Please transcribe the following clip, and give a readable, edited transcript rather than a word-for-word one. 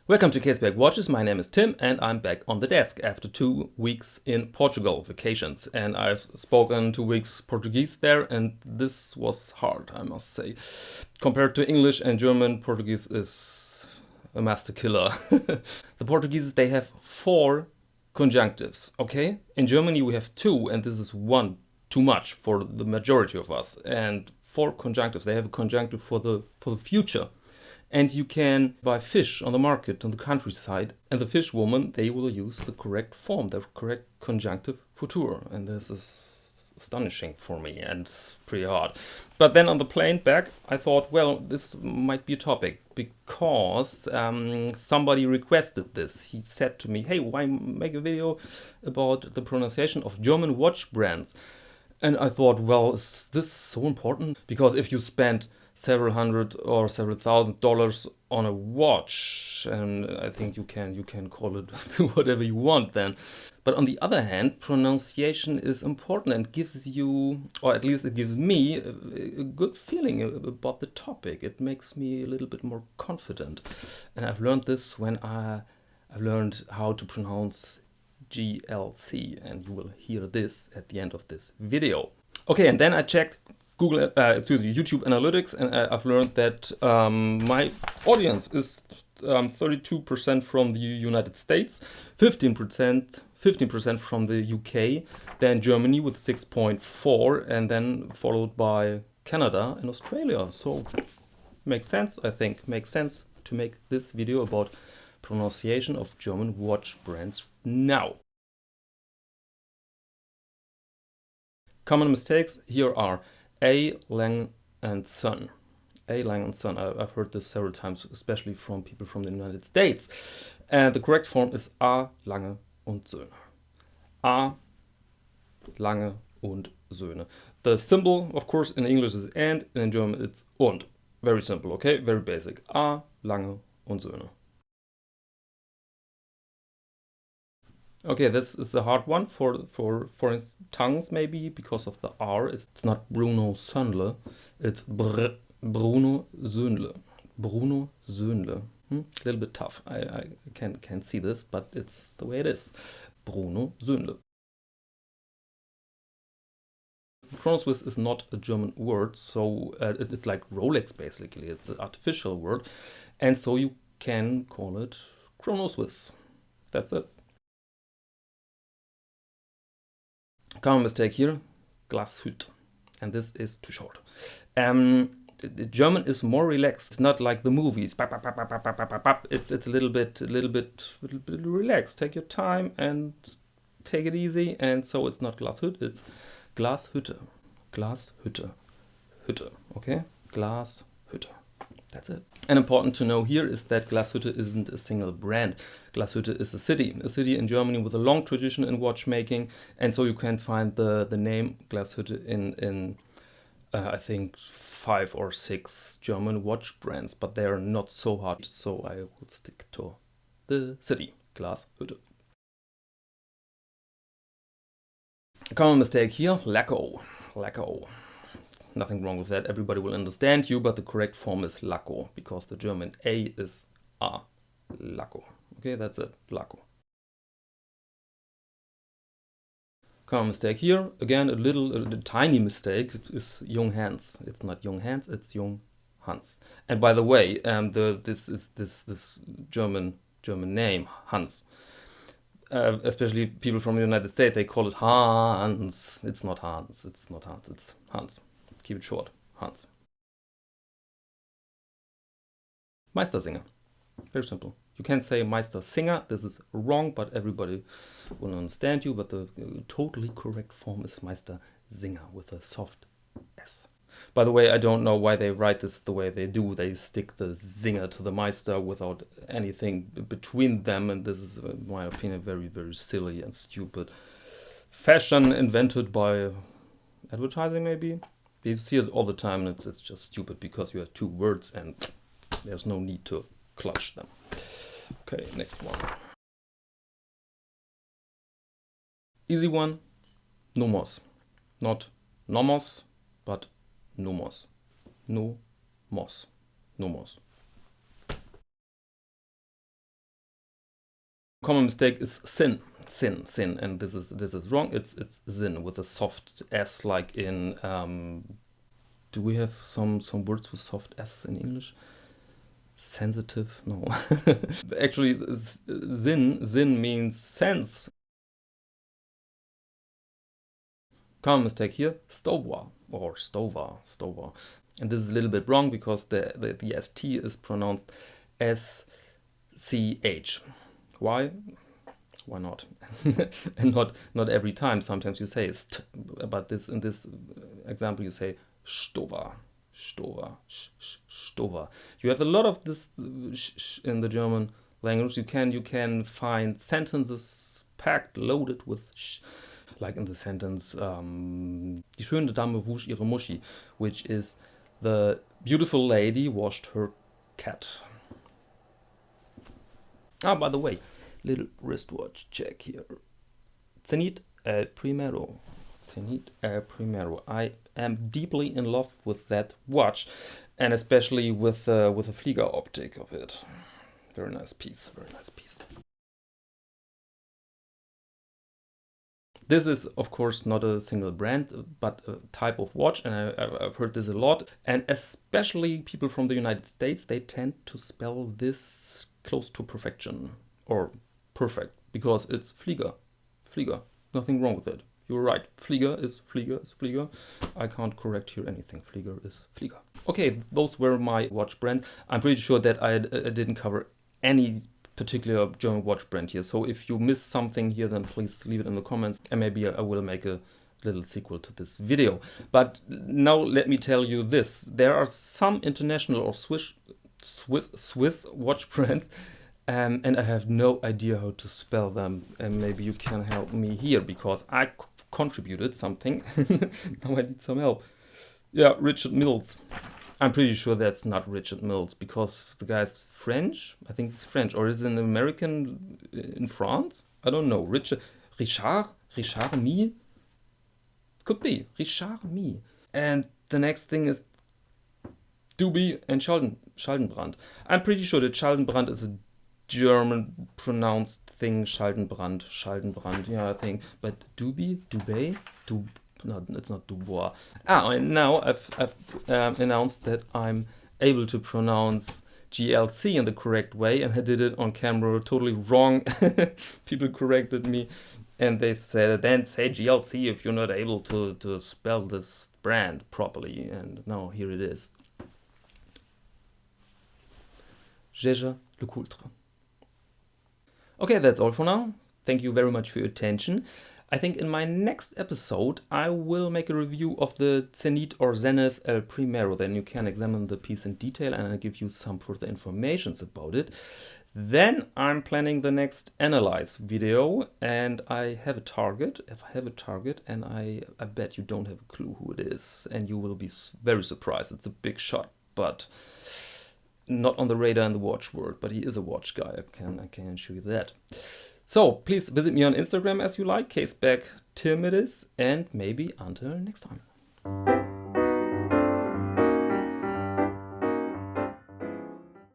Welcome to Caseback Watches. My name is Tim and I'm back on the desk after 2 weeks in Portugal vacations. And I've spoken 2 weeks Portuguese there, and this was hard, I must say. Compared to English and German, Portuguese is a master killer. The Portuguese, they have 4 conjunctives, okay? In Germany we have 2, and this is 1 too much for the majority of us. And 4 conjunctives, they have a conjunctive for the future. And you can buy fish on the market on the countryside, and the fish woman, they will use the correct form, the correct conjunctive futur. And this is astonishing for me and pretty hard. But then on the plane back, I thought, well, this might be a topic because somebody requested this. He said to me, hey, why make a video about the pronunciation of German watch brands? And I thought, well, is this so important? Because if you spend several hundred or several $1,000s on a watch, and I think you can call it whatever you want then. But on the other hand, pronunciation is important and gives you, or at least it gives me, a good feeling about the topic. It makes me a little bit more confident. And I've learned this when I've learned how to pronounce GLC, and you will hear this at the end of this video. Okay, and then I checked YouTube Analytics, and I've learned that my audience is 32% from the United States, 15% from the UK, then Germany with 6.4, and then followed by Canada and Australia. So makes sense, I think, makes sense to make this video about pronunciation of German watch brands now. Common mistakes here are A. Lange and Son. A. Lange and Son. I've heard this several times, especially from people from the United States. And the correct form is A. Lange und Söhne. A. Lange und Söhne. The symbol, of course, in English is and, and in German it's und. Very simple, okay? Very basic. A. Lange und Söhne. Okay, this is a hard one for tongues maybe, because of the R. It's not Bruno Söhnle, it's Bruno Söhnle. Bruno Söhnle. A little bit tough. I can see this, but it's the way it is. Bruno Söhnle. Chrono-Swiss is not a German word, so it's like Rolex basically. It's an artificial word, and so you can call it Chrono-Swiss. That's it. Common mistake here, Glashütte, and this is too short. The German is more relaxed. It's not like the movies. It's a little bit relaxed. Take your time and take it easy. And so it's not Glashütte, it's Glashütte. Glashütte. Hütte. Okay? Glashütte. That's it. And important to know here is that Glashütte isn't a single brand. Glashütte is a city in Germany with a long tradition in watchmaking, and so you can find the name Glashütte in I think 5 or 6 German watch brands, but they are not so hard, so I will stick to the city, Glashütte. Common mistake here, Laco. Laco. Nothing wrong with that, everybody will understand you, but the correct form is Laco, because the German A is A. Laco. Okay, that's it, Laco. Common mistake here, again, a tiny mistake, it is Junghans. It's not Junghans, it's Junghans. And by the way, this German name, Hans. Especially people from the United States, they call it Hans. It's not Hans, it's Hans. Keep it short, Hans. Meistersinger. Very simple. You can say Meistersinger, this is wrong, but everybody will understand you. But the totally correct form is Meistersinger with a soft S. By the way, I don't know why they write this the way they do. They stick the Singer to the Meister without anything between them, and this is, in my opinion, very, very silly and stupid fashion invented by advertising, maybe. You see it all the time, and it's just stupid because you have 2 words and there's no need to clutch them. Okay, next one. Easy one, Nomos. Not Nomos, but Nomos. Nomos. Nomos. Common mistake is Sinn, Sinn, and this is wrong. It's Sinn with a soft S, like in. Do we have some words with soft S in English? Sensitive? No. Actually, Sinn means sense. Common mistake here, Stowa or Stowa. And this is a little bit wrong because the ST is pronounced SCH. Why? Why not? And not every time. Sometimes you say st, but in this example you say Stowa. You have a lot of this in the German language. You can find sentences packed, loaded with sh. Like in the sentence, Die schöne Dame wusch ihre Muschi, which is the beautiful lady washed her cat. Ah, by the way, little wristwatch check here. Zenith El Primero. Zenith El Primero. I am deeply in love with that watch, and especially with the Flieger optic of it. Very nice piece, very nice piece. This is, of course, not a single brand, but a type of watch, and I've heard this a lot. And especially people from the United States, they tend to spell this close to perfection, or perfect, because it's Flieger. Flieger. Nothing wrong with it. You're right. Flieger is Flieger. I can't correct here anything. Flieger is Flieger. Okay, those were my watch brands. I'm pretty sure that I didn't cover any particular German watch brand here. So if you missed something here, then please leave it in the comments, and maybe I will make a little sequel to this video. But now let me tell you this. There are some international or Swiss watch brands, and I have no idea how to spell them. And maybe you can help me here, because I contributed something. Now I need some help. Yeah, Richard Mills. I'm pretty sure that's not Richard Mills, because the guy's French. I think he's French, or is it an American in France? I don't know. Richard Mille? Could be Richard Mille. And the next thing is Duby and Schaldenbrand. I'm pretty sure that Schaldenbrand is a German pronounced thing. Schaldenbrand. Yeah, I think. But Duby, no, it's not Dubois. And now I've announced that I'm able to pronounce GLC in the correct way, and I did it on camera totally wrong. People corrected me, and they said, then say GLC if you're not able to spell this brand properly. And now here it is. Jaeger-LeCoultre. Okay, that's all for now. Thank you very much for your attention. I think in my next episode I will make a review of the Zenith or Zenith El Primero. Then you can examine the piece in detail, and I'll give you some further informations about it. Then I'm planning the next analyze video, and I have a target. If I have a target, and I bet you don't have a clue who it is, and you will be very surprised. It's a big shot, but not on the radar in the watch world. But he is a watch guy. I can show you that. So please visit me on Instagram as you like, Caseback Tim it is, and maybe until next time.